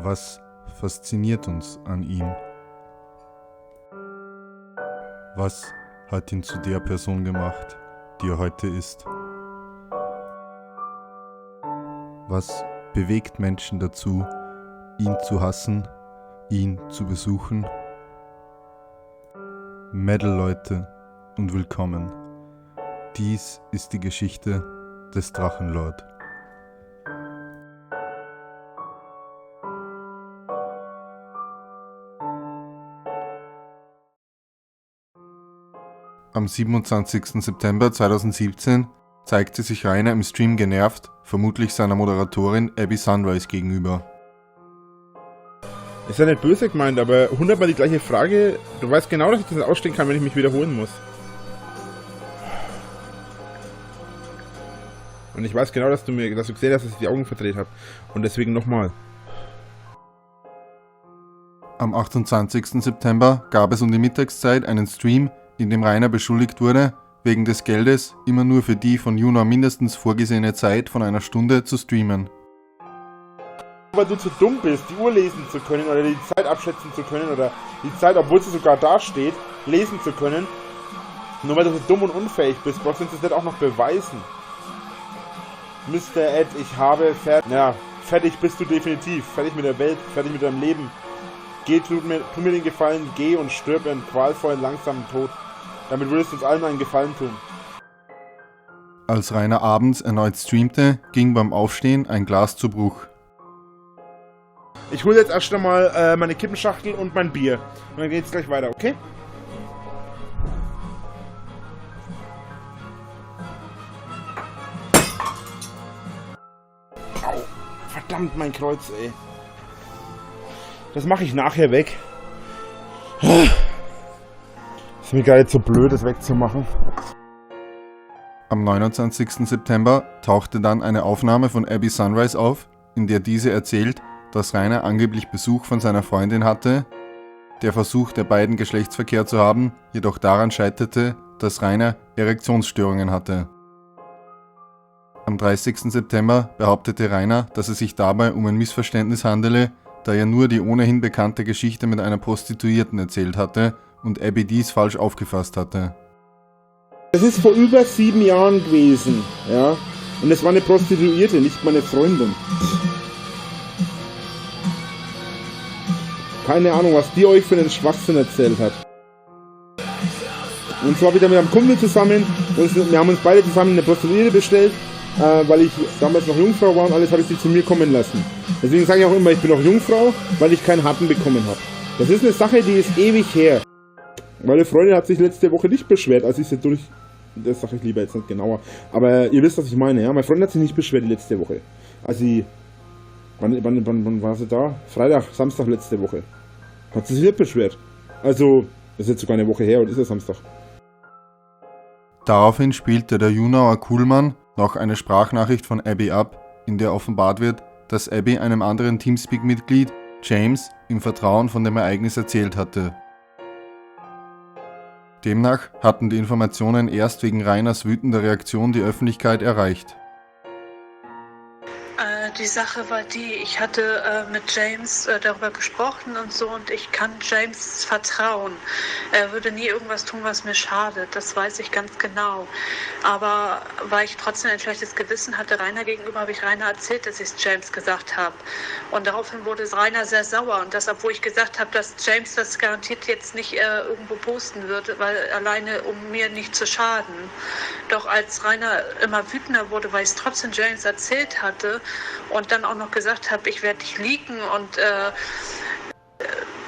Was fasziniert uns an ihm? Was hat ihn zu der Person gemacht, die er heute ist? Was bewegt Menschen dazu, ihn zu hassen, ihn zu besuchen? Metal-Leute und willkommen. Dies ist die Geschichte des Drachenlord. Am 27. September 2017 zeigte sich Rainer im Stream genervt, vermutlich seiner Moderatorin Abby Sunrise gegenüber. Ist ja nicht böse gemeint, aber 100-mal die gleiche Frage. Du weißt genau, dass ich das nicht ausstehen kann, wenn ich mich wiederholen muss. Und ich weiß genau, dass du gesehen hast, dass ich die Augen verdreht habe. Und deswegen nochmal. Am 28. September gab es um die Mittagszeit einen Stream, in dem Rainer beschuldigt wurde, wegen des Geldes immer nur für die von Juno mindestens vorgesehene Zeit von einer Stunde zu streamen. Weil du zu dumm bist, die Uhr lesen zu können oder die Zeit abschätzen zu können oder die Zeit, obwohl sie sogar da steht, lesen zu können. Nur weil du so dumm und unfähig bist, brauchst du das nicht auch noch beweisen. Mr. Ed, ich habe fertig bist du definitiv. Fertig mit der Welt, fertig mit deinem Leben. Tu mir den Gefallen, geh und stirb einen qualvollen, langsamen Tod. Damit würdest du uns allen einen Gefallen tun. Als Rainer abends erneut streamte, ging beim Aufstehen ein Glas zu Bruch. Ich hole jetzt erst einmal meine Kippenschachtel und mein Bier. Und dann geht's gleich weiter, okay? Au, verdammt mein Kreuz, ey. Das mache ich nachher weg. Ist mir gar nicht so blöd, das wegzumachen. Am 29. September tauchte dann eine Aufnahme von Abby Sunrise auf, in der diese erzählt, dass Rainer angeblich Besuch von seiner Freundin hatte, der Versuch der beiden Geschlechtsverkehr zu haben, jedoch daran scheiterte, dass Rainer Erektionsstörungen hatte. Am 30. September behauptete Rainer, dass es sich dabei um ein Missverständnis handele, da er nur die ohnehin bekannte Geschichte mit einer Prostituierten erzählt hatte und Abby dies falsch aufgefasst hatte. Das ist vor über 7 Jahren gewesen, ja. Und es war eine Prostituierte, nicht meine Freundin. Keine Ahnung, was die euch für einen Schwachsinn erzählt hat. Und zwar wieder mit einem Kumpel zusammen. Und wir haben uns beide zusammen eine Prostituierte bestellt. Weil ich damals noch Jungfrau war und alles, habe ich sie zu mir kommen lassen. Deswegen sage ich auch immer, ich bin noch Jungfrau, weil ich keinen Harten bekommen habe. Das ist eine Sache, die ist ewig her. Meine Freundin hat sich letzte Woche nicht beschwert, als ich sie durch... Das sage ich lieber jetzt nicht genauer. Aber ihr wisst, was ich meine, ja? Meine Freundin hat sich nicht beschwert die letzte Woche. Als sie... Wann war sie da? Freitag, Samstag letzte Woche. Hat sie sich nicht beschwert. Also, das ist jetzt sogar eine Woche her und ist ja Samstag. Daraufhin spielte der Junauer Kuhlmann noch eine Sprachnachricht von Abby ab, in der offenbart wird, dass Abby einem anderen Teamspeak-Mitglied, James, im Vertrauen von dem Ereignis erzählt hatte. Demnach hatten die Informationen erst wegen Rainers wütender Reaktion die Öffentlichkeit erreicht. Die Sache war die, ich hatte mit James darüber gesprochen und so, und ich kann James vertrauen. Er würde nie irgendwas tun, was mir schadet, das weiß ich ganz genau. Aber weil ich trotzdem ein schlechtes Gewissen hatte Rainer gegenüber, habe ich Rainer erzählt, dass ich es James gesagt habe. Und daraufhin wurde Rainer sehr sauer, und das, obwohl ich gesagt habe, dass James das garantiert jetzt nicht irgendwo posten würde, weil alleine, um mir nicht zu schaden. Doch als Rainer immer wütender wurde, weil ich es trotzdem James erzählt hatte, und dann auch noch gesagt habe, ich werde dich leaken, und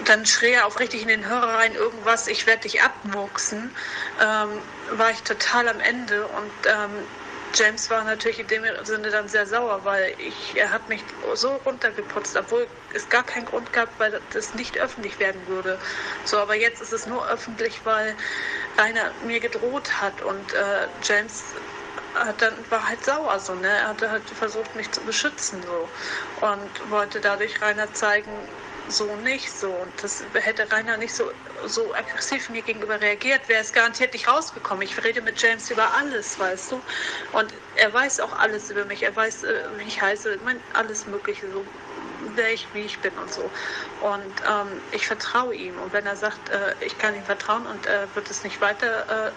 dann schrie er auch richtig in den Hörer rein irgendwas, ich werde dich abmurksen, war ich total am Ende. Und James war natürlich in dem Sinne dann sehr sauer, weil er hat mich so runtergeputzt, obwohl es gar keinen Grund gab, weil das nicht öffentlich werden würde. So, aber jetzt ist es nur öffentlich, weil Rainer mir gedroht hat, und James war halt sauer, so, ne? Er hatte halt versucht, mich zu beschützen, so, und wollte dadurch Rainer zeigen, so nicht so. Und das hätte Rainer nicht so aggressiv mir gegenüber reagiert, wäre es garantiert nicht rausgekommen. Ich rede mit James über alles, weißt du. Und er weiß auch alles über mich. Er weiß, wie ich heiße, alles Mögliche, so wer ich, wie ich bin und so. Und ich vertraue ihm. Und wenn er sagt, ich kann ihm vertrauen und er wird es nicht weiter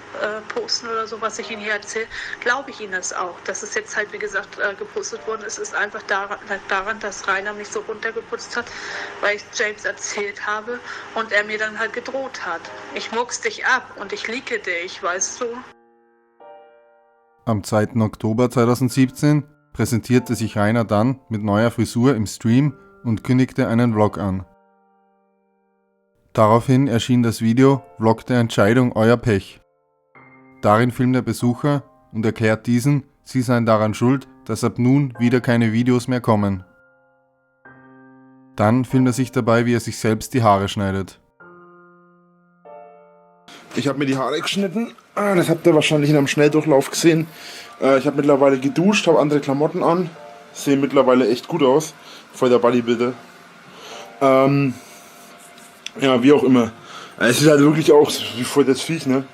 posten oder so, was ich ihm hier erzähle, glaube ich ihm das auch. Dass es jetzt halt, wie gesagt, gepostet worden ist, ist einfach daran, dass Rainer mich so runtergeputzt hat, weil ich James erzählt habe und er mir dann halt gedroht hat. Ich muck's dich ab und ich liege dich, weißt du? Am 2. Oktober 2017 präsentierte sich Rainer dann mit neuer Frisur im Stream und kündigte einen Vlog an. Daraufhin erschien das Video Vlog der Entscheidung Euer Pech. Darin filmt der Besucher und erklärt diesen, sie seien daran schuld, dass ab nun wieder keine Videos mehr kommen. Dann filmt er sich dabei, wie er sich selbst die Haare schneidet. Ich habe mir die Haare geschnitten. Das habt ihr wahrscheinlich in einem Schnelldurchlauf gesehen. Ich habe mittlerweile geduscht, habe andere Klamotten an. Sehe mittlerweile echt gut aus. Voll der Bodybuilder. Ja, wie auch immer. Es ist halt wirklich auch wie voll das Viech, ne?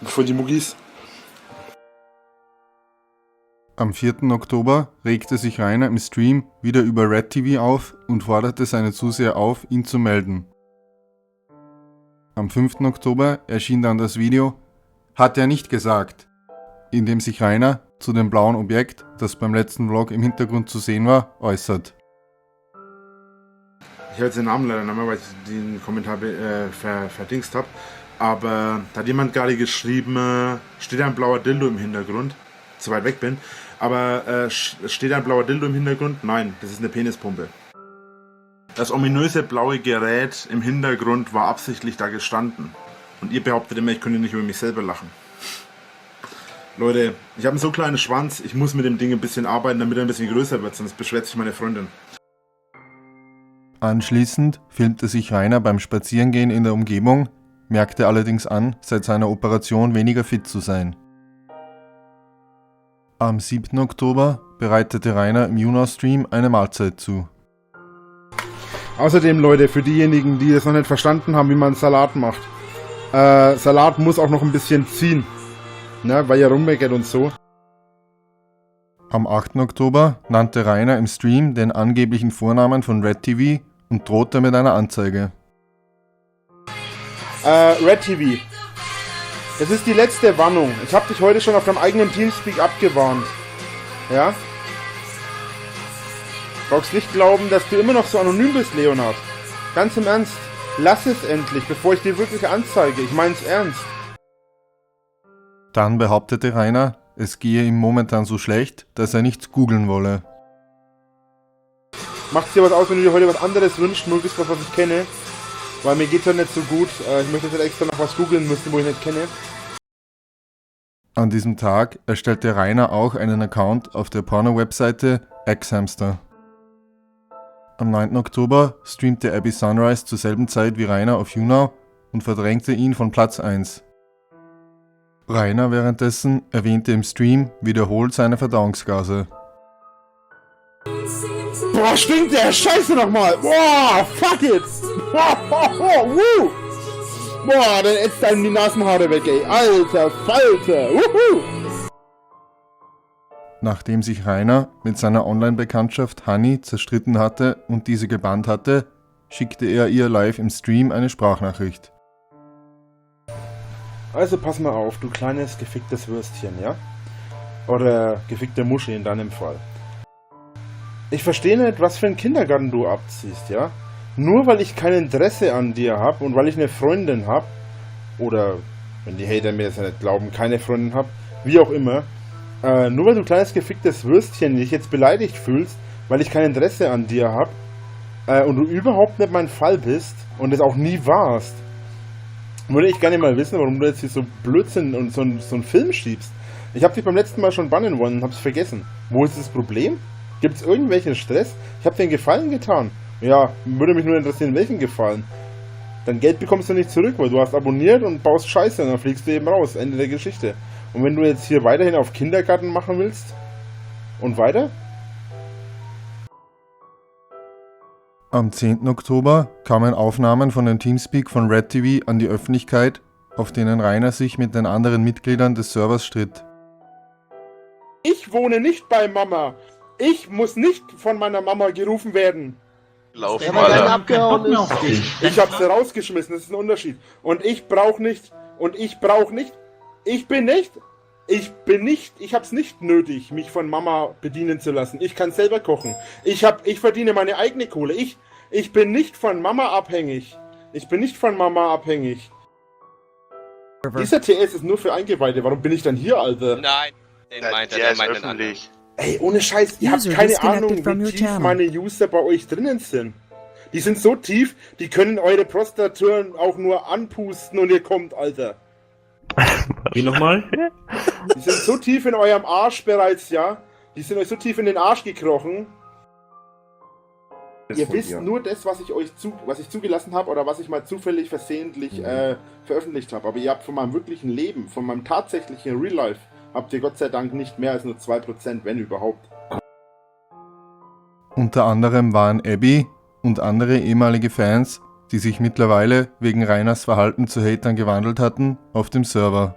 Voll die Muggis. Am 4. Oktober regte sich Rainer im Stream wieder über Red TV auf und forderte seine Zuseher auf, ihn zu melden. Am 5. Oktober erschien dann das Video Hat er nicht gesagt, in dem sich Rainer zu dem blauen Objekt, das beim letzten Vlog im Hintergrund zu sehen war, äußert. Ich habe jetzt den Namen leider nicht mehr, weil ich den Kommentar verdingst habe. Aber da hat jemand gerade geschrieben, steht ein blauer Dildo im Hintergrund. Zu weit weg bin. Aber steht ein blauer Dildo im Hintergrund? Nein, das ist eine Penispumpe. Das ominöse blaue Gerät im Hintergrund war absichtlich da gestanden. Und ihr behauptet immer, ich könnte nicht über mich selber lachen. Leute, ich habe einen so kleinen Schwanz, ich muss mit dem Ding ein bisschen arbeiten, damit er ein bisschen größer wird, sonst beschwert sich meine Freundin. Anschließend filmte sich Rainer beim Spazierengehen in der Umgebung, merkte allerdings an, seit seiner Operation weniger fit zu sein. Am 7. Oktober bereitete Rainer im YouNow-Stream eine Mahlzeit zu. Außerdem, Leute, für diejenigen, die das noch nicht verstanden haben, wie man Salat macht. Salat muss auch noch ein bisschen ziehen, ne, weil er rummeckert und so. Am 8. Oktober nannte Rainer im Stream den angeblichen Vornamen von Red TV und drohte mit einer Anzeige. Red TV. Das ist die letzte Warnung. Ich habe dich heute schon auf deinem eigenen Teamspeak abgewarnt. Ja? Brauchst nicht glauben, dass du immer noch so anonym bist, Leonhard. Ganz im Ernst. Lass es endlich, bevor ich dir wirklich anzeige. Ich mein's ernst. Dann behauptete Rainer, es gehe ihm momentan so schlecht, dass er nichts googeln wolle. Macht dir was aus, wenn du dir heute was anderes wünschst, möglichst was ich kenne. Weil mir geht's ja nicht so gut. Ich möchte jetzt extra noch was googeln müssen, wo ich nicht kenne. An diesem Tag erstellte Rainer auch einen Account auf der Porno-Webseite Xhamster. Am 9. Oktober streamte Abby Sunrise zur selben Zeit wie Rainer auf YouNow und verdrängte ihn von Platz 1. Rainer währenddessen erwähnte im Stream wiederholt seine Verdauungsgase. Boah, stinkt der Scheiße nochmal! Boah, fuck it! Woo! Boah, dann ätzt einem die Nasenhaare weg, ey. Alter Falter! Wuhu! Nachdem sich Rainer mit seiner Online-Bekanntschaft Honey zerstritten hatte und diese gebannt hatte, schickte er ihr live im Stream eine Sprachnachricht. Also pass mal auf, du kleines geficktes Würstchen, ja? Oder gefickte Muschi in deinem Fall. Ich verstehe nicht, was für einen Kindergarten du abziehst, ja? Nur weil ich kein Interesse an dir habe und weil ich eine Freundin habe, oder, wenn die Hater mir das ja nicht glauben, keine Freundin habe, wie auch immer, nur weil du kleines geficktes Würstchen dich jetzt beleidigt fühlst, weil ich kein Interesse an dir habe, und du überhaupt nicht mein Fall bist und es auch nie warst, würde ich gerne mal wissen, warum du jetzt hier so Blödsinn und so einen Film schiebst. Ich habe dich beim letzten Mal schon bannen wollen und hab's vergessen. Wo ist das Problem? Gibt's irgendwelchen Stress? Ich habe dir einen Gefallen getan. Ja, würde mich nur interessieren, welchen Gefallen. Dein Geld bekommst du nicht zurück, weil du hast abonniert und baust Scheiße und dann fliegst du eben raus. Ende der Geschichte. Und wenn du jetzt hier weiterhin auf Kindergarten machen willst und weiter? Am 10. Oktober kamen Aufnahmen von dem Teamspeak von Red TV an die Öffentlichkeit, auf denen Rainer sich mit den anderen Mitgliedern des Servers stritt. Ich wohne nicht bei Mama. Ich muss nicht von meiner Mama gerufen werden. Laufen Ja, weil deiner alle. abgehauen Bock mehr ist. auf dich. Ich habe sie rausgeschmissen, das ist ein Unterschied. Und ich brauche nicht, ich hab's nicht nötig, mich von Mama bedienen zu lassen. Ich kann selber kochen. Ich verdiene meine eigene Kohle. Ich bin nicht von Mama abhängig. Dieser TS ist nur für Eingeweihte. Warum bin ich dann hier, Alter? Nein, den meint er, Der der ist meint den anderen. öffentlich. Ey, ohne Scheiß, ihr habt User keine disconnected Ahnung, from wie your tief channel. meine User bei euch drinnen sind. Die sind so tief, die können eure Prostatouren auch nur anpusten und ihr kommt, Alter. Wie nochmal? Die sind so tief in eurem Arsch bereits, ja? Die sind euch so tief in den Arsch gekrochen. Ihr wisst nur das, was ich zugelassen habe oder was ich mal zufällig versehentlich veröffentlicht habe. Aber ihr habt von meinem wirklichen Leben, von meinem tatsächlichen Real Life, habt ihr Gott sei Dank nicht mehr als nur 2%, wenn überhaupt. Unter anderem waren Abby und andere ehemalige Fans, die sich mittlerweile wegen Rainers Verhalten zu Hatern gewandelt hatten, auf dem Server.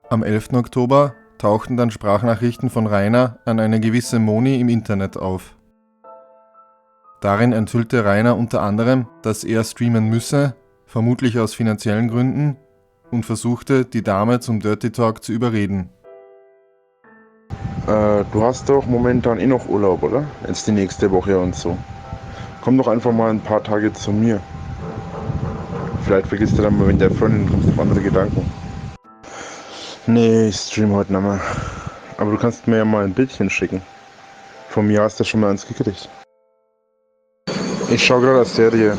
Am 11. Oktober tauchten dann Sprachnachrichten von Rainer an eine gewisse Moni im Internet auf. Darin enthüllte Rainer unter anderem, dass er streamen müsse, vermutlich aus finanziellen Gründen, und versuchte, die Dame zum Dirty Talk zu überreden. Du hast doch momentan noch Urlaub, oder? Jetzt die nächste Woche und so. Komm doch einfach mal ein paar Tage zu mir. Vielleicht vergisst du dann mal, wenn der Freundin kommst, auf andere Gedanken. Nee, ich stream heute nicht mehr. Aber du kannst mir ja mal ein Bildchen schicken. Von mir hast du schon mal eins gekriegt. Ich schaue gerade eine Serie.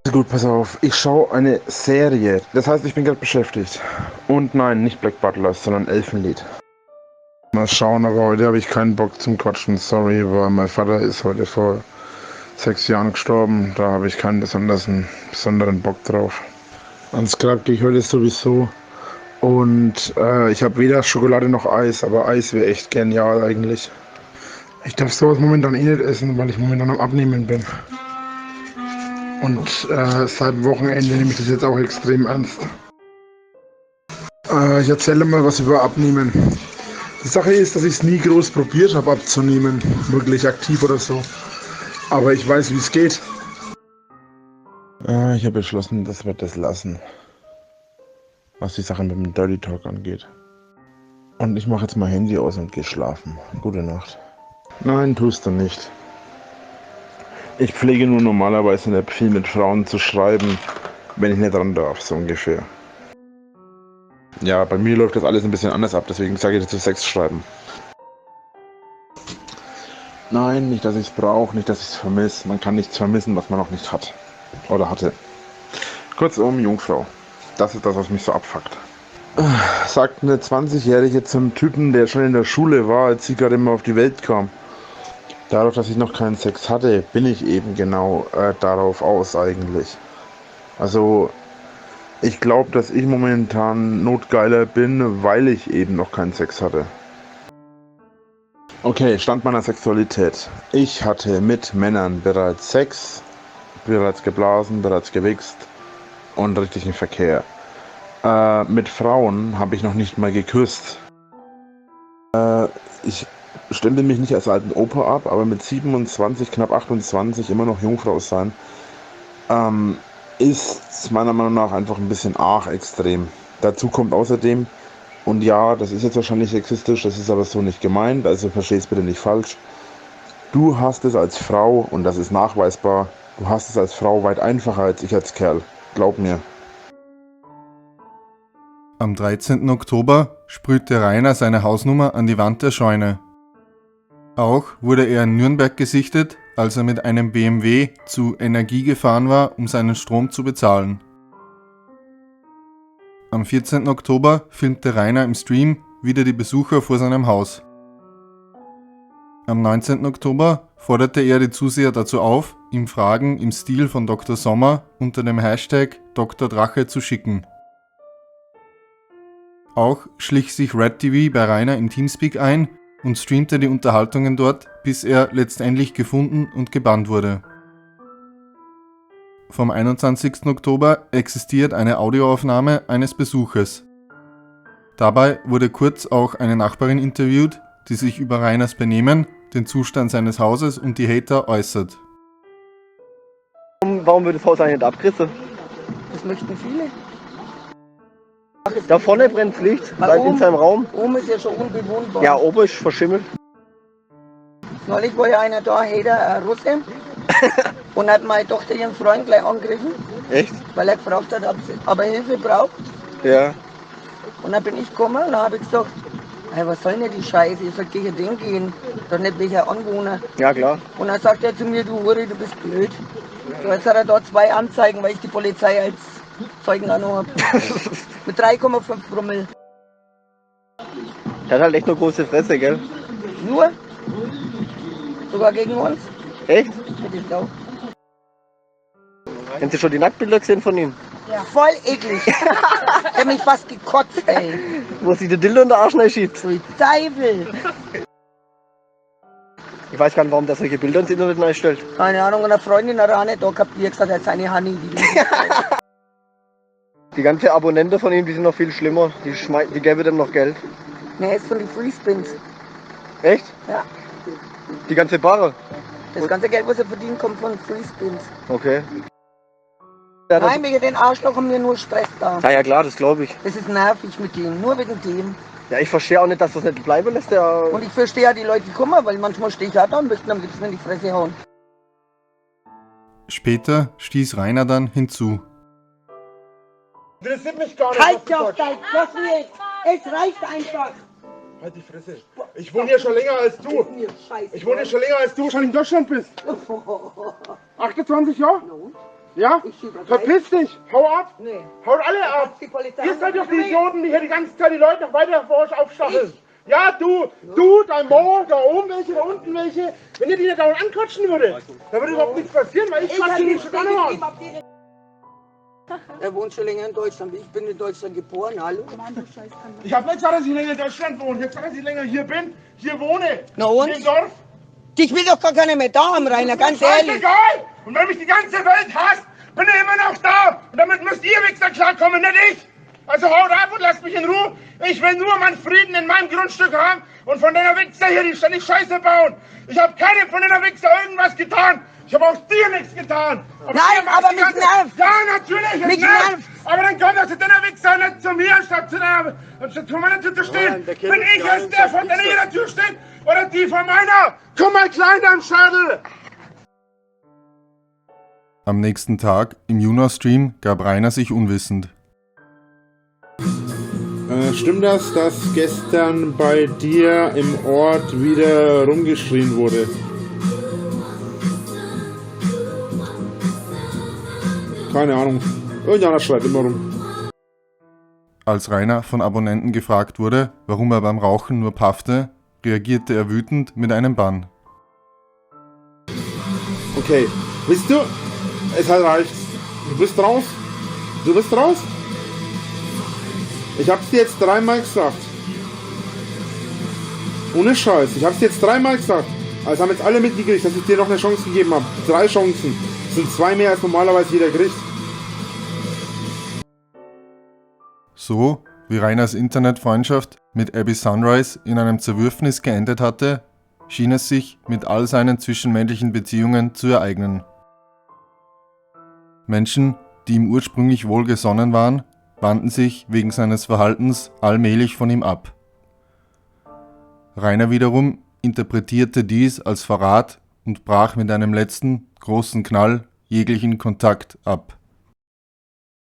Gut, pass auf. Ich schaue eine Serie. Das heißt, ich bin gerade beschäftigt. Und nein, nicht Black Butler, sondern Elfenlied. Mal schauen, aber heute habe ich keinen Bock zum Quatschen. Sorry, weil mein Vater ist heute vor 6 Jahren gestorben. Da habe ich keinen besonderen Bock drauf. Ans Grab gehe ich heute sowieso. Und ich habe weder Schokolade noch Eis, aber Eis wäre echt genial eigentlich. Ich darf sowas momentan eh nicht essen, weil ich momentan am Abnehmen bin. Und seit dem Wochenende nehme ich das jetzt auch extrem ernst. Ich erzähle mal was über Abnehmen. Die Sache ist, dass ich es nie groß probiert habe abzunehmen, wirklich aktiv oder so. Aber ich weiß, wie es geht. Ich habe beschlossen, dass wir das lassen, was die Sache mit dem Dirty Talk angeht. Und ich mache jetzt mein Handy aus und gehe schlafen. Gute Nacht. Nein, tust du nicht. Ich pflege nur normalerweise nicht viel mit Frauen zu schreiben, wenn ich nicht dran darf, so ungefähr. Ja, bei mir läuft das alles ein bisschen anders ab, deswegen sage ich dazu Sex schreiben. Nein, nicht, dass ich es brauche, nicht, dass ich es vermisse. Man kann nichts vermissen, was man noch nicht hat. Oder hatte. Kurzum, Jungfrau. Das ist das, was mich so abfuckt. Sagt eine 20-Jährige zum Typen, der schon in der Schule war, als sie gerade immer auf die Welt kam. Dadurch, dass ich noch keinen Sex hatte, bin ich eben genau darauf aus eigentlich. Also, ich glaube, dass ich momentan notgeiler bin, weil ich eben noch keinen Sex hatte. Okay, Stand meiner Sexualität. Ich hatte mit Männern bereits Sex, bereits geblasen, bereits gewichst und richtigen Verkehr. Mit Frauen habe ich noch nicht mal geküsst. Ich stempel mich nicht als alten Opa ab, aber mit 27, knapp 28 immer noch Jungfrau sein, ist meiner Meinung nach einfach ein bisschen arg extrem. Dazu kommt außerdem, und ja, das ist jetzt wahrscheinlich sexistisch, das ist aber so nicht gemeint, also versteh es bitte nicht falsch. Du hast es als Frau, und das ist nachweisbar, du hast es als Frau weit einfacher als ich als Kerl. Glaub mir. Am 13. Oktober sprühte Rainer seine Hausnummer an die Wand der Scheune. Auch wurde er in Nürnberg gesichtet, als er mit einem BMW zu Energie gefahren war, um seinen Strom zu bezahlen. Am 14. Oktober filmte Rainer im Stream wieder die Besucher vor seinem Haus. Am 19. Oktober forderte er die Zuseher dazu auf, ihm Fragen im Stil von Dr. Sommer unter dem Hashtag Dr. Drache zu schicken. Auch schlich sich Red TV bei Rainer im Teamspeak ein und streamte die Unterhaltungen dort, bis er letztendlich gefunden und gebannt wurde. Vom 21. Oktober existiert eine Audioaufnahme eines Besuches. Dabei wurde kurz auch eine Nachbarin interviewt, die sich über Rainers Benehmen, den Zustand seines Hauses und die Hater äußert. warum wird das Haus eigentlich nicht abgerissen? Das möchten viele. Da vorne brennt Licht, Weil in seinem Raum. Oben ist ja schon unbewohnbar. Ja, oben ist verschimmelt. Neulich war ja einer da, ein Russe, und hat meine Tochter ihren Freund gleich angegriffen, Echt? weil er gefragt hat, ob er Hilfe braucht. Ja. Und dann bin ich gekommen und dann habe ich gesagt, hey, was soll denn die Scheiße? Ich sag, gegen den gehen, doch nicht welcher Anwohner. Ja, klar. Und dann sagt er zu mir, du Hure, du bist blöd. So, jetzt hat er da 2 Anzeigen, weil ich die Polizei als Zeugen auch noch habe. Mit 3,5 Promille. Der hat halt echt eine große Fresse, gell? Nur? Sogar gegen uns? Echt? Hätte ich auch. Haben Sie schon die Nacktbilder gesehen von ihm? Ja. Voll eklig. Ich hab mich fast gekotzt, ey. Wo sie den Dildo in den Arsch schiebt. So Teufel. Ich weiß gar nicht, warum der solche Bilder ins Internet einstellt. Keine Ahnung, und eine Freundin hat er auch nicht da gehabt, die hat gesagt, er hat seine Honey. Die ganzen Abonnenten von ihm, die sind noch viel schlimmer. Die geben dem noch Geld. Ne, ist von den Freespins. Echt? Ja. Die ganze Barre? Das ganze Geld, was er verdient, kommt von Freespins. Okay. Ja, Nein, wegen den Arschloch haben wir nur Stress da. ja klar, das glaube ich. Das ist nervig mit dem, nur wegen dem. Ja, ich verstehe auch nicht, dass das nicht bleiben lässt. Und ich verstehe ja die Leute, die kommen, weil manchmal stehe ich auch da und möchte am liebsten in die Fresse hauen. Später stieß Rainer dann hinzu. Interessiert mich gar nicht. Halt doch, lass mich jetzt. Es reicht einfach. Halt die Fresse. Ich wohne hier schon länger als du. Mir scheiße. Ich wohne hier schon länger als du schon in Deutschland bist. 28 Jahre? Ja? Ich schieb das Verpiss dich! Hau ab! Nee. Haut alle ab! Die Polizei. Ihr seid doch die Idioten, die hier die ganze Zeit die Leute noch weiter vor euch aufstacheln. Ja, du, dein Mo, da oben welche, da unten welche. Wenn ihr die nicht dauernd anquatschen würdet, dann würde überhaupt nichts passieren, weil ich quatsche die schon alle mal an. Er wohnt schon länger in Deutschland. Ich bin in Deutschland geboren, hallo? Ich habe nicht gesagt, dass ich länger in Deutschland wohne. Ich habe gesagt, dass ich länger hier bin, hier wohne. Na und? Hier im Dorf. Ich will doch gar keiner mehr da haben, Rainer, ganz ehrlich. Scheißegal! Und wenn mich die ganze Welt hasst, bin ich immer noch da. Und damit müsst ihr Wichser klarkommen, nicht ich. Also haut ab und lasst mich in Ruhe. Ich will nur meinen Frieden in meinem Grundstück haben und von deiner Wichser hier, die ständig Scheiße bauen. Ich habe keinem von deiner Wichser irgendwas getan. Ich habe auch dir nichts getan. Nein, aber mich nervt. Ja, natürlich, es Mich nervt. nervt. Aber dann kommt doch zu deiner Wichser nicht zu mir, statt zu meiner Tür zu stehen. Bin ich es, der vor deiner Tür steht oder die vor meiner? Komm mal klein am Schadel. Am nächsten Tag im Juna-Stream gab Rainer sich unwissend. Stimmt das, dass gestern bei dir im Ort wieder rumgeschrien wurde? Keine Ahnung. Irgendeiner schreit immer rum. Als Rainer von Abonnenten gefragt wurde, warum er beim Rauchen nur paffte, reagierte er wütend mit einem Bann. Okay, wisst du, es hat reicht. Du bist raus. Du bist raus. Ich hab's dir jetzt 3-mal gesagt. Ohne Scheiß, ich hab's dir jetzt 3-mal gesagt. Also haben jetzt alle mitgekriegt, dass ich dir noch eine Chance gegeben habe. 3 Chancen. Das sind 2 mehr als normalerweise jeder kriegt. So wie Rainers Internetfreundschaft mit Abby Sunrise in einem Zerwürfnis geendet hatte, schien es sich mit all seinen zwischenmenschlichen Beziehungen zu ereignen. Menschen, die ihm ursprünglich wohlgesonnen waren, wandten sich wegen seines Verhaltens allmählich von ihm ab. Rainer wiederum interpretierte dies als Verrat und brach mit einem letzten großen Knall jeglichen Kontakt ab.